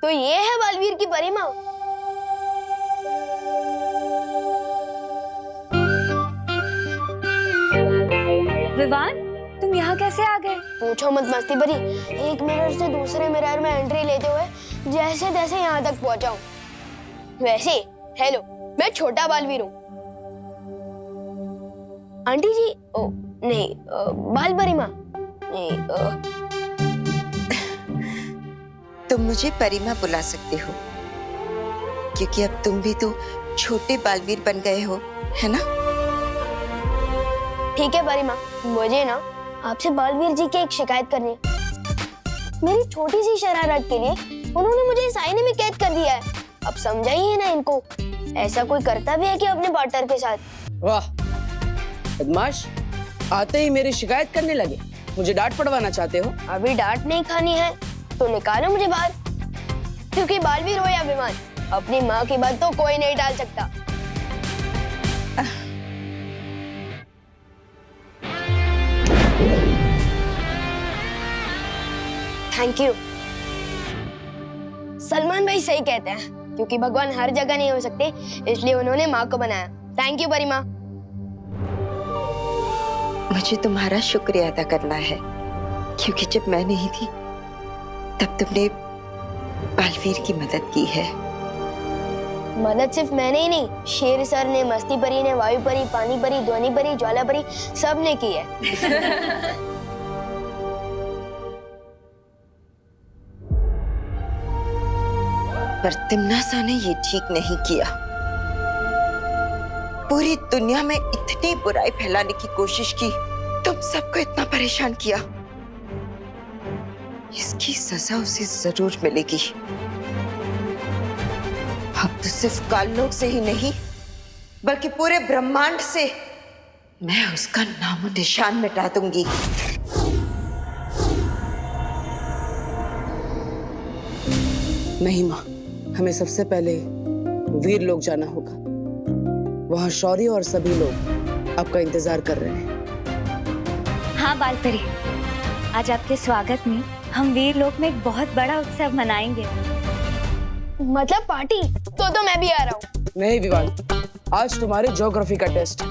तो ये है बालवीर की परिमा। विवान, तुम यहाँ कैसे आ गए? पूछो मत मस्ती भरी, एक मिरर से दूसरे मिरर में एंट्री लेते हुए जैसे तैसे यहाँ तक पहुंचा हूँ। वैसे हेलो, मैं छोटा बालवीर हूँ। आंटी जी, ओ नहीं, बाल परिमा नहीं। तुम मुझे परिमा बुला सकते हो, क्योंकि अब तुम भी तो छोटे बालवीर बन गए हो, है ना? ठीक है परिमा, मुझे ना आपसे बालवीर जी की एक शिकायत करनी है। मेरी छोटी सी शरारत के लिए उन्होंने मुझे इस आईने में कैद कर दिया है। अब समझाइए ना इनको, ऐसा कोई करता भी है कि अपने पार्टनर के साथ? वाह बदमाश, आते ही मेरी शिकायत करने लगे। मुझे डांट पड़वाना चाहते हो? अभी डांट नहीं खानी है तो निकालो मुझे बाहर, क्योंकि बालवीर हो या विमान, अपनी माँ की बात तो कोई नहीं टाल सकता। Thank you. सलमान भाई सही कहते हैं, क्योंकि भगवान हर जगह नहीं हो सकते, इसलिए उन्होंने माँ को बनाया। Thank you Parima. मुझे तुम्हारा शुक्रिया अदा करना है, क्योंकि जब मैं नहीं थी तब तुमने बालवीर की मदद की है। मदद सिर्फ मैंने ही नहीं, शेर सर ने, मस्ती परी ने, वायु परी, पानी परी, ध्वनि परी, ज्वाला परी, सब ने की है। पर तिम्नासा ने ये ठीक नहीं किया। पूरी दुनिया में इतनी बुराई फैलाने की कोशिश की, तुम सबको इतना परेशान किया। इसकी सजा उसे जरूर मिलेगी। अब तो सिर्फ काललोक से ही नहीं, बल्कि पूरे ब्रह्मांड से मैं उसका नामो निशान मिटा दूंगी। नहीं माँ, हमें सबसे पहले वीर लोग जाना होगा। वहाँ शौर्य और सभी लोग आपका इंतजार कर रहे हैं। हाँ बालपरी, आज आपके स्वागत में हम वीर लोक में एक बहुत बड़ा उत्सव मनाएंगे। मतलब पार्टी? तो मैं भी आ रहा हूँ। नहीं विवान, आज तुम्हारे ज्योग्राफी का टेस्ट,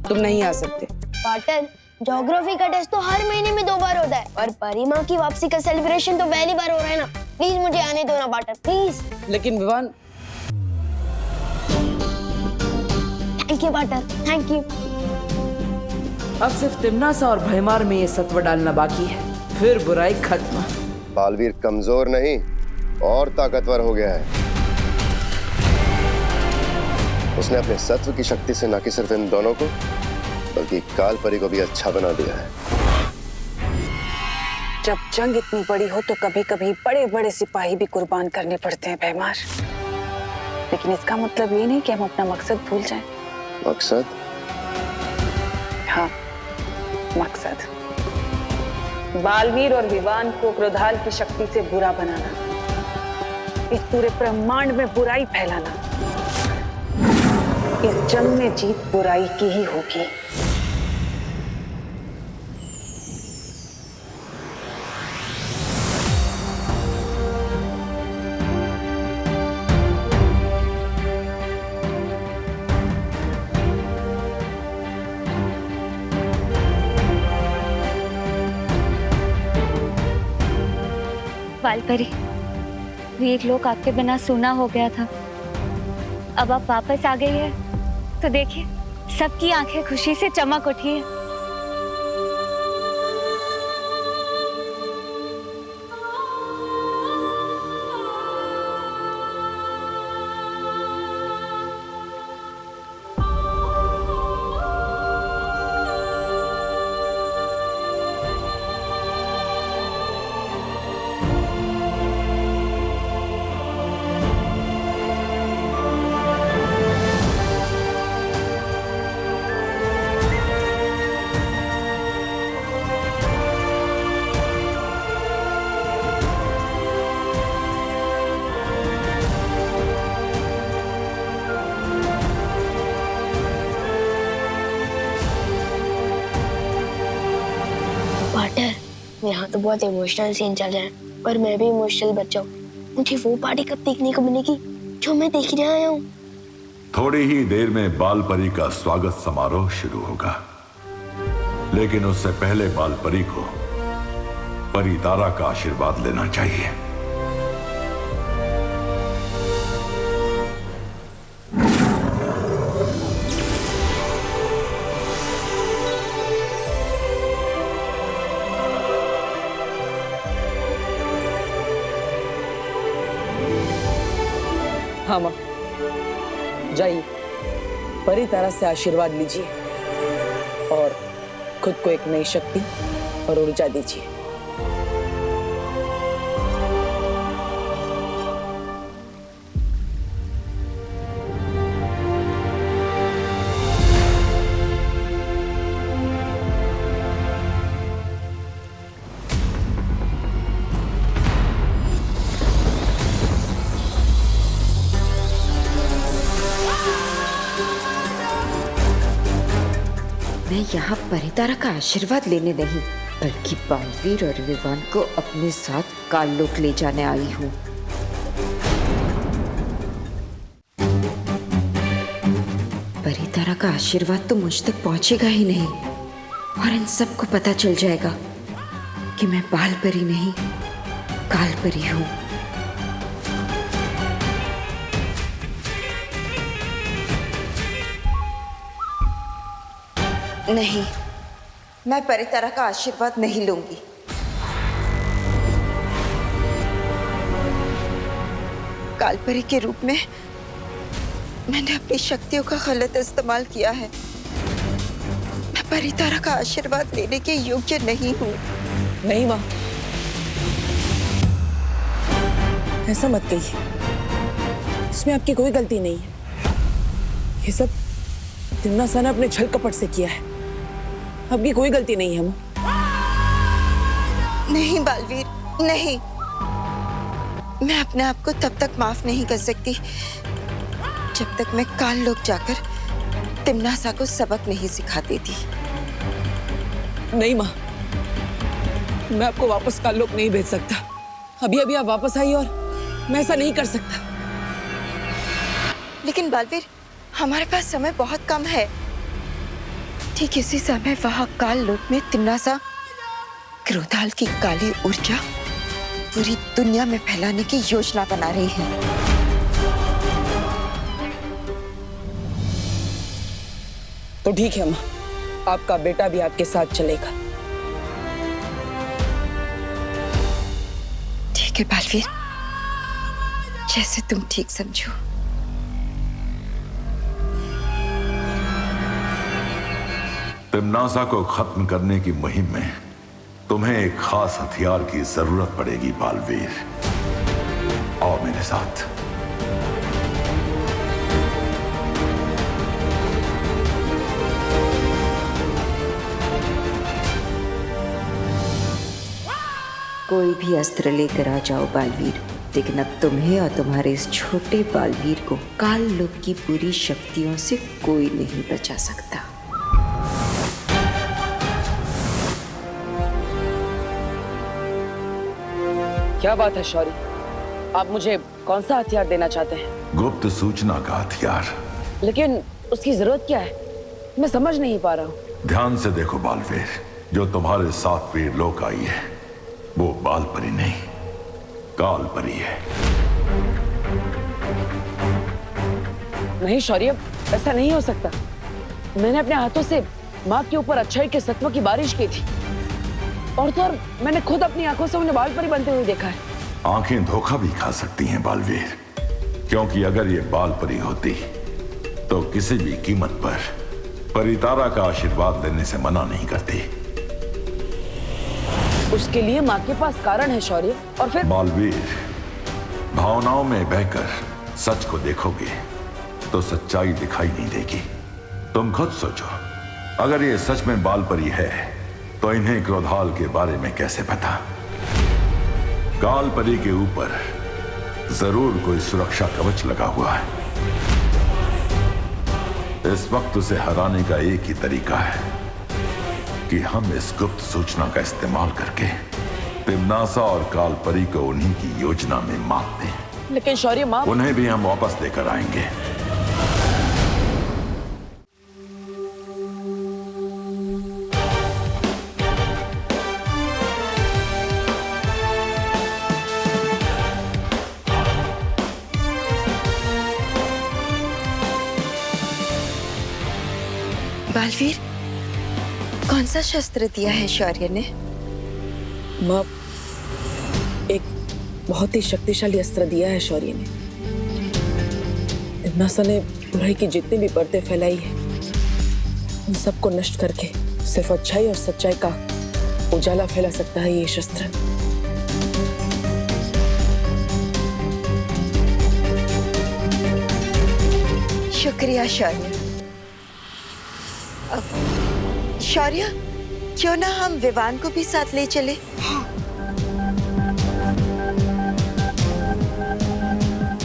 तुम नहीं आ सकते। पार्टनर, ज्योग्राफी का टेस्ट तो हर महीने में 2 बार होता है, और परिमा की वापसी का सेलिब्रेशन तो पहली बार हो रहा है ना। प्लीज मुझे आने दो ना पार्टनर, प्लीज। लेकिन Vivaan. Thank you partner, thank you. अब सिर्फ तिम्नासा और भयमार में ये सत्व डालना बाकी है, फिर बुराई खत्म। बालवीर कमजोर नहीं और ताकतवर हो गया है। उसने अपने सत्व की शक्ति से न कि सिर्फ इन दोनों को, बल्कि काल परी को भी अच्छा बना दिया है। जब जंग इतनी बड़ी हो तो कभी कभी बड़े बड़े सिपाही भी कुर्बान करने पड़ते हैं भैमार, लेकिन इसका मतलब ये नहीं कि हम अपना मकसद भूल जाएं। मकसद? हाँ, मकसद बालवीर और विवान को क्रोधाल की शक्ति से बुरा बनाना, इस पूरे ब्रह्मांड में बुराई फैलाना। इस जंग में जीत बुराई की ही होगी। बालपरी, वीर लोक आपके बिना सूना हो गया था। अब आप वापस आ गई है तो देखिए, सबकी आंखें खुशी से चमक उठी है। पार्टनर, यहाँ तो बहुत इमोशनल सीन चल रहा है, पर मैं भी इमोशनल बच्चा हूँ। मुझे वो पार्टी कब देखने को मिलेगी जो मैं देख ही आया हूँ? थोड़ी ही देर में बाल परी का स्वागत समारोह शुरू होगा, लेकिन उससे पहले बाल परी को परी तारा का आशीर्वाद लेना चाहिए। हाँ माँ, जाइए परी तारा से आशीर्वाद लीजिए और खुद को एक नई शक्ति और ऊर्जा दीजिए। मैं यहाँ परितारा का आशीर्वाद लेने नहीं, बल्कि बालवीर और विवान को अपने साथ काललोक ले जाने आई हूँ। परितारा का आशीर्वाद तो मुझ तक पहुंचेगा ही नहीं और इन सबको पता चल जाएगा कि मैं बाल परी नहीं, काल परी हूँ। नहीं, मैं परितारा का आशीर्वाद नहीं लूंगी। कालपरी के रूप में मैंने अपनी शक्तियों का गलत इस्तेमाल किया है। मैं परितारा का आशीर्वाद लेने के योग्य नहीं हूँ। नहीं माँ, ऐसा मत कहिए, इसमें आपकी कोई गलती नहीं है। ये सब तिम्ना सा ने अपने छल कपट से किया है, आपकी कोई गलती नहीं है माँ। नहीं बालवीर, नहीं, मैं अपने आप को तब तक माफ नहीं कर सकती जब तक मैं काल लोक जाकर तिम्नासा को सबक नहीं सिखा देती। नहीं माँ, मैं आपको वापस काल लोक नहीं भेज सकता। अभी अभी आप वापस आई और मैं ऐसा नहीं कर सकता। लेकिन बालवीर, हमारे पास समय बहुत कम है। ठीक इसी समय वहां काल लोक में तिम्नासा क्रोधाल की काली ऊर्जा पूरी दुनिया में फैलाने की योजना बना रही है। तो ठीक है माँ, आपका बेटा भी आपके साथ चलेगा। ठीक है बालवीर, जैसे तुम ठीक समझो। तिम्नासा को खत्म करने की मुहिम में तुम्हें एक खास हथियार की जरूरत पड़ेगी बालवीर। आओ मेरे साथ। कोई भी अस्त्र लेकर आ जाओ बालवीर, लेकिन अब तुम्हें और तुम्हारे इस छोटे बालवीर को काल लोक की पूरी शक्तियों से कोई नहीं बचा सकता। क्या बात है शौरी, आप मुझे कौन सा हथियार देना चाहते हैं? गुप्त सूचना का हथियार। लेकिन उसकी जरूरत क्या है, मैं समझ नहीं पा रहा हूँ। ध्यान से देखो बालवीर, जो तुम्हारे साथ वीर लोक आई है वो बाल परी नहीं, काल परी है। नहीं शौर्य, ऐसा नहीं हो सकता। मैंने अपने हाथों से माँ के ऊपर अच्छाई के सत्व की बारिश की थी, और तो और मैंने खुद अपनी आंखों से उन्हें बाल परी बनते हुए देखा है। आंखें धोखा भी खा सकती हैं बालवीर, क्योंकि अगर ये बाल परी होती तो किसी भी कीमत पर परितारा का आशीर्वाद लेने से मना नहीं करती। उसके लिए माँ के पास कारण है शौर्य, और फिर बालवीर, भावनाओं में बहकर सच को देखोगे तो सच्चाई दिखाई नहीं देगी। तुम खुद सोचो, अगर ये सच में बाल परी है तो इन्हें क्रोधाल के बारे में कैसे पता? काल परी के ऊपर जरूर कोई सुरक्षा कवच लगा हुआ है। इस वक्त उसे हराने का एक ही तरीका है कि हम इस गुप्त सूचना का इस्तेमाल करके तिम्नासा और कालपरी को उन्हीं की योजना में मात दें। लेकिन शौर्य माँ, उन्हें भी हम वापस लेकर आएंगे। बालवीर, कौन सा शस्त्र दिया है शौर्य ने? माँ, एक बहुत ही शक्तिशाली अस्त्र दिया है शौर्य ने। तिम्नासा ने बुराई की जितनी भी परतें फैलाई है, उन सबको नष्ट करके सिर्फ अच्छाई और सच्चाई का उजाला फैला सकता है ये शस्त्र। शुक्रिया शौर्य। शौर्य, क्यों ना हम विवान को भी साथ ले चले?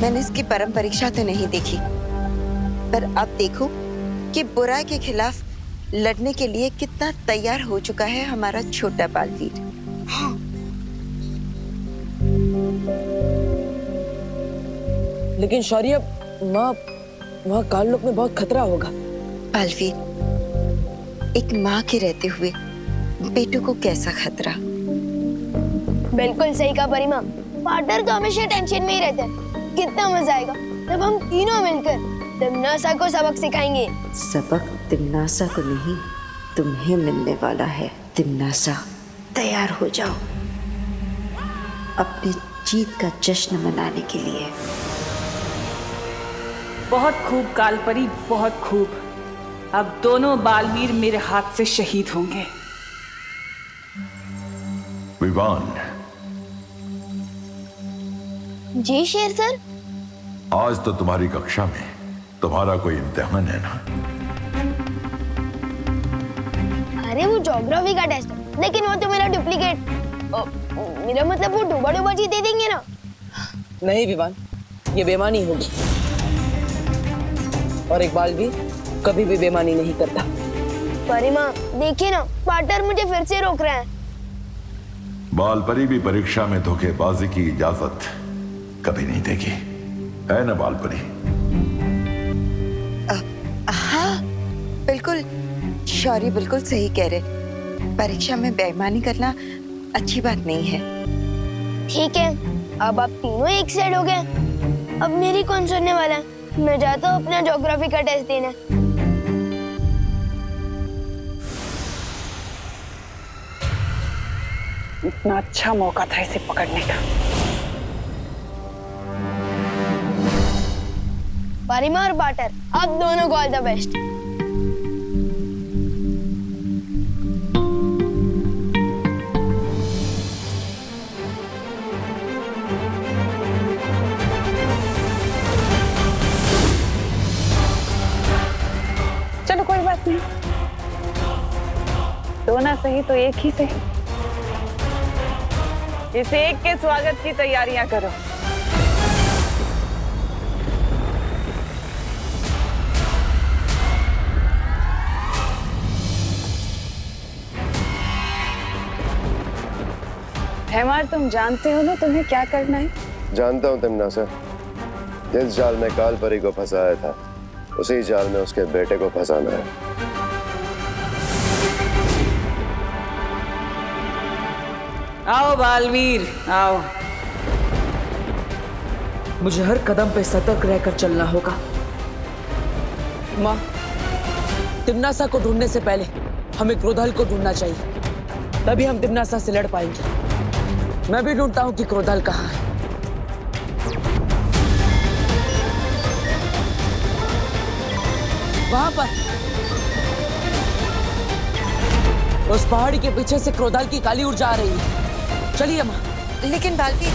मैंने इसकी परम परीक्षा तो नहीं देखी, पर अब देखो कि बुराई के खिलाफ लड़ने के लिए कितना तैयार हो चुका है हमारा छोटा बालवीर। लेकिन शौर्य माँ, वहाँ काललोक में बहुत खतरा होगा। बालवीर, एक माँ के रहते हुए बेटों को कैसा खतरा? बिल्कुल सही कहा परिमा। पार्टनर तो हमेशा टेंशन में ही रहते हैं। कितना मजा आएगा जब हम तीनों मिलकर तिम्नासा को सबक सिखाएंगे। सबक तिम्नासा को नहीं, तुम्हें मिलने वाला है। तिम्नासा, तैयार हो जाओ अपनी जीत का जश्न मनाने के लिए। बहुत खूब कालपरी, बहुत खूब। अब दोनों बालवीर मेरे हाथ से शहीद होंगे। विवान, जी शेर सर। आज तो तुम्हारी कक्षा में तुम्हारा कोई इम्तिहान है ना? अरे वो ज्योग्राफी का टेस्ट है, लेकिन वो तो मेरा डुप्लीकेट। मेरा मतलब वो डूबा डूबा जी दे देंगे ना? नहीं विवान, ये बेईमानी होगी, और एक बालवीर कभी भी बेईमानी नहीं करता। परिमा देखिए ना, पार्टनर मुझे फिर से रोक रहे हैं। बालपरी भी परीक्षा में धोखेबाजी की इजाजत कभी नहीं देगी, है ना बालपरी? हाँ बिल्कुल, शौर्य बिल्कुल सही कह रहे। परीक्षा में बेईमानी करना अच्छी बात नहीं है। ठीक है, अब आप तीनों एक साइड हो गए। अब मेरी कौन सुनने वाला है? मैं जाता हूँ अपना ज्योग्राफी का टेस्ट देने। इतना अच्छा मौका था इसे पकड़ने का। परिमा और पार्टनर, आप दोनों को ऑल द बेस्ट। चलो कोई बात नहीं, दो ना सही तो एक ही सही। इस एक के स्वागत की तैयारियां करो। भैमार, तुम जानते हो ना तुम्हें क्या करना है? जानता हूँ तिम्नासा, जिस जाल में कालपरी को फंसाया था, उसी जाल में उसके बेटे को फंसाना है। आओ बालवीर, आओ। मुझे हर कदम पे सतर्क रहकर चलना होगा। माँ, तिम्नासा को ढूंढने से पहले हमें क्रोधाल को ढूंढना चाहिए, तभी हम तिम्नासा से लड़ पाएंगे। मैं भी ढूंढता हूँ कि क्रोधाल कहाँ है। वहां पर, उस पहाड़ी के पीछे से क्रोधाल की काली ऊर्जा आ रही है। चलिए माँ। लेकिन बालवीर,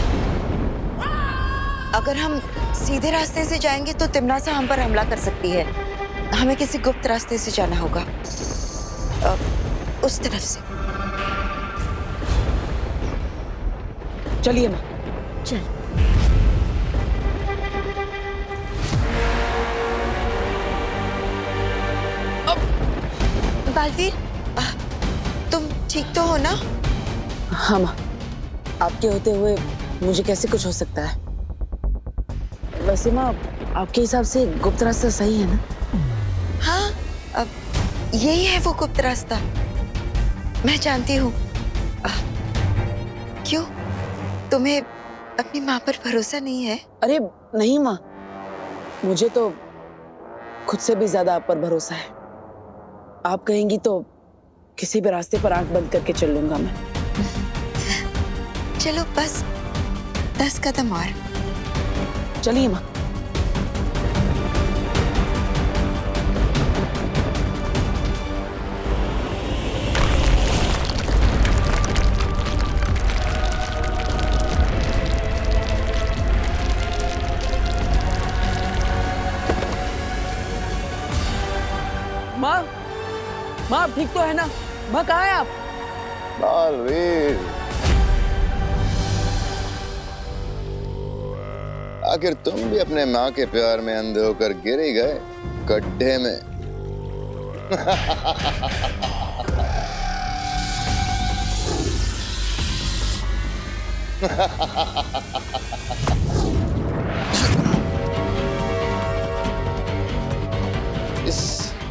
अगर हम सीधे रास्ते से जाएंगे तो तिम्नासा हम पर हमला कर सकती है। हमें किसी गुप्त रास्ते से जाना होगा, उस तरफ से। चलिए माँ। चल। बालवीर, तुम ठीक तो हो ना? हाँ माँ, आपके होते हुए मुझे कैसे कुछ हो सकता है? वैसे माँ, आपके हिसाब से गुप्त रास्ता सही है ना? हाँ, अब यही है वो गुप्त रास्ता। मैं जानती हूँ। क्यों, तुम्हें अपनी माँ पर भरोसा नहीं है? अरे नहीं माँ, मुझे तो खुद से भी ज्यादा आप पर भरोसा है। आप कहेंगी तो किसी भी रास्ते पर आंख बंद करके चल लूंगा मैं। चलो बस 10 कदम और। चलिए माँ। माँ, माँ आप ठीक तो है ना? माँ कहाँ है आप? बालवीर, आखिर तुम भी अपने माँ के प्यार में अंधे होकर गिर ही गए गड्ढे में। इस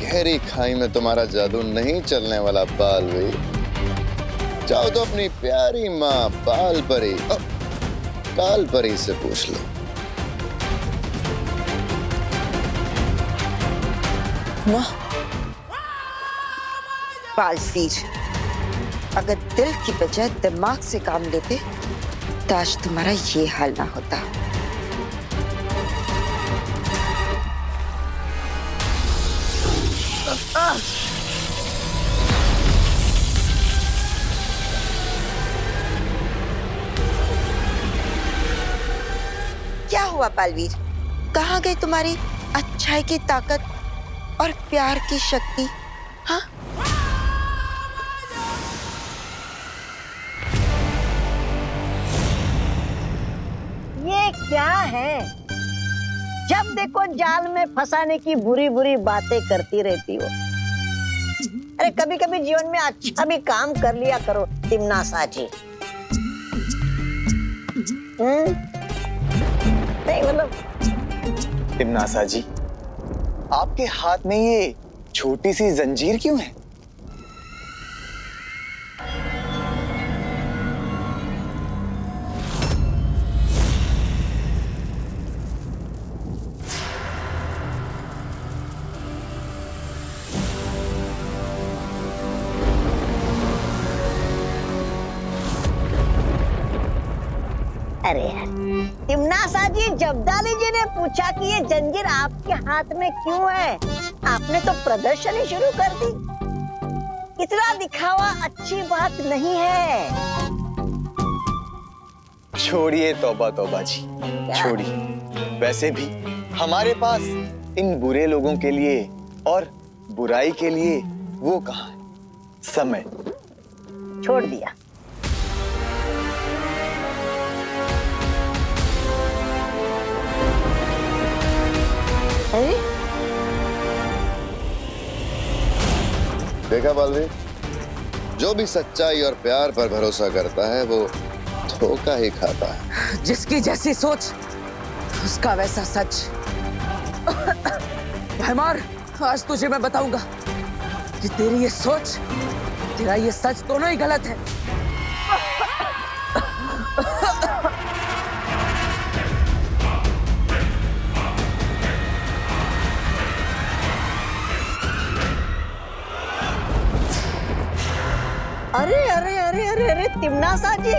गहरी खाई में तुम्हारा जादू नहीं चलने वाला बालवीर। जाओ तो अपनी प्यारी माँ बाल परी, काल परी से पूछ लो। माँ, बालवीर, अगर दिल की बजाय दिमाग से काम लेते तो आज तुम्हारा ये हाल ना होता। क्या हुआ बालवीर? कहाँ गई तुम्हारी अच्छाई की ताकत और प्यार की शक्ति? हाँ, ये क्या है? जब देखो जाल में फंसाने की बुरी बुरी बातें करती रहती हो। अरे कभी कभी जीवन में अच्छा भी काम कर लिया करो तिम्नासा जी। नहीं मतलब तिम्नासा जी, आपके हाथ में ये छोटी सी जंजीर क्यों है? अरे यार, तिम्नासा जी, जब्दाली जी ने पूछा कि ये जंजीर आपके हाथ में क्यों है? आपने तो प्रदर्शन ही शुरू कर दी। इतना दिखावा अच्छी बात नहीं है। छोड़िए तौबा तौबा जी, छोड़िए। वैसे भी हमारे पास इन बुरे लोगों के लिए और बुराई के लिए वो कहाँ है समय। छोड़ दिया। देखा बालवीर, जो भी सच्चाई और प्यार पर भरोसा करता है वो धोखा ही खाता है। जिसकी जैसी सोच उसका वैसा सच। भैमार, आज तुझे मैं बताऊंगा कि तेरी ये सोच, तेरा ये सच दोनों ही गलत है। अरे अरे अरे अरे अरे तिम्नासा जी,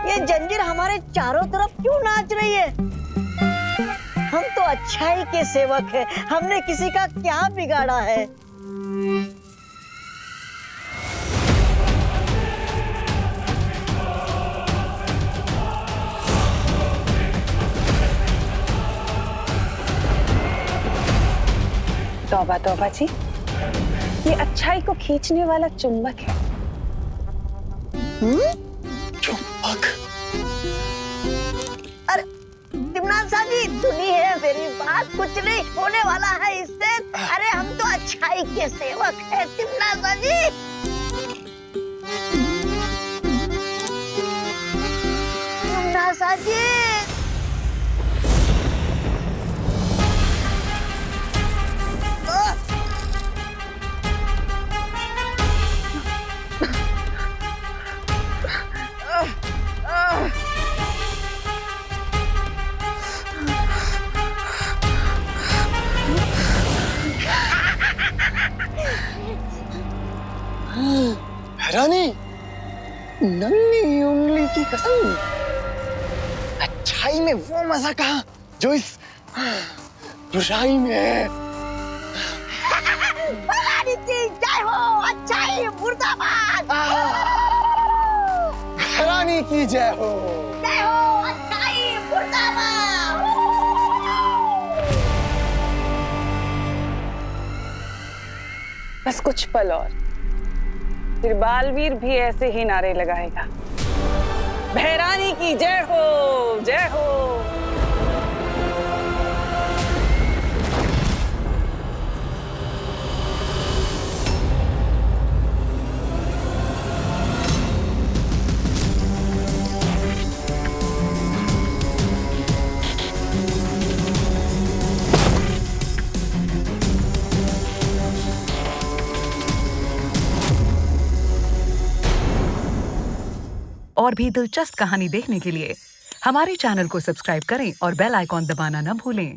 ये जंजीर हमारे चारों तरफ क्यों नाच रही है? हम तो अच्छाई के सेवक हैं, हमने किसी का क्या बिगाड़ा है? तौबा तौबा जी, ये अच्छाई को खींचने वाला चुंबक है। चुंबक? अरे तिम्नासा जी, सुनिए मेरी बात, कुछ नहीं होने वाला है इससे। अरे हम तो अच्छाई के सेवक हैं तिम्नासा जी। साजिद। रानी, नन्ही उंगली की कसम, अच्छाई में वो मजा कहाँ जो इस बुराई में है। भगवान की जय हो, अच्छाई मुर्दाबाद। रानी की जय हो। जय हो, अच्छाई मुर्दाबाद। बस कुछ पल और, फिर बालवीर भी ऐसे ही नारे लगाएगा, भैरानी की जय हो, जय हो। और भी दिलचस्प कहानी देखने के लिए हमारे चैनल को सब्सक्राइब करें और बेल आइकॉन दबाना न भूलें।